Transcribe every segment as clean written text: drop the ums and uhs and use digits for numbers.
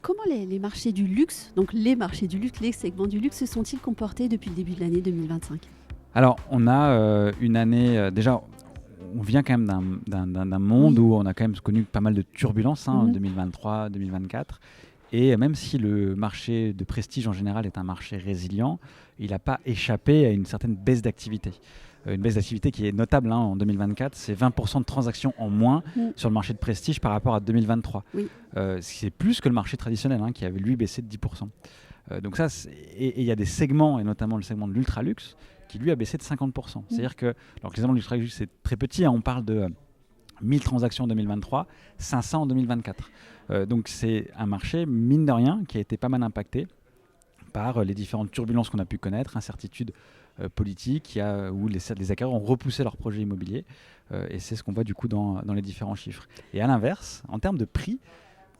Comment les marchés du luxe, donc les marchés du luxe, les segments du luxe, se sont-ils comportés depuis le début de l'année 2025? Alors, on a une année, déjà, on vient quand même d'un monde Oui. où on a quand même connu pas mal de turbulences, en Mhm. 2023, 2024. Et même si le marché de prestige en général est un marché résilient, il n'a pas échappé à une certaine baisse d'activité. Une baisse d'activité qui est notable, en 2024, c'est 20% de transactions en moins Mm. sur le marché de prestige par rapport à 2023. Oui. C'est plus que le marché traditionnel, qui avait lui baissé de 10%. Donc ça, et il y a des segments, et notamment le segment de l'ultra-luxe, qui lui a baissé de 50%. Mm. C'est-à-dire que, alors que les segments de l'ultra-luxe, c'est très petit, on parle de 1000 transactions en 2023, 500 en 2024. Donc c'est un marché, mine de rien, qui a été pas mal impacté par les différentes turbulences qu'on a pu connaître, incertitudes politiques, où les acquéreurs ont repoussé leurs projets immobiliers. Et c'est ce qu'on voit du coup dans les différents chiffres. Et à l'inverse, en termes de prix,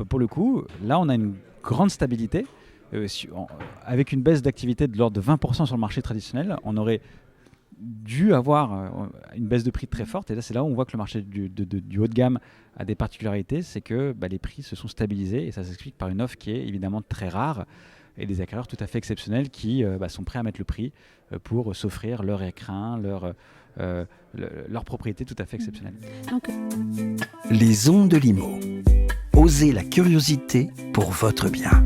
pour le coup, là on a une grande stabilité. Avec une baisse d'activité de l'ordre de 20% sur le marché traditionnel, on aurait dû avoir une baisse de prix très forte. Et là, c'est là où on voit que le marché du haut de gamme a des particularités. C'est que les prix se sont stabilisés. Et ça s'explique par une offre qui est évidemment très rare. Et des acquéreurs tout à fait exceptionnels qui sont prêts à mettre le prix pour s'offrir leur écrin, leur propriété tout à fait exceptionnelle. Donc, Les ondes de l'IMO. Osez la curiosité pour votre bien.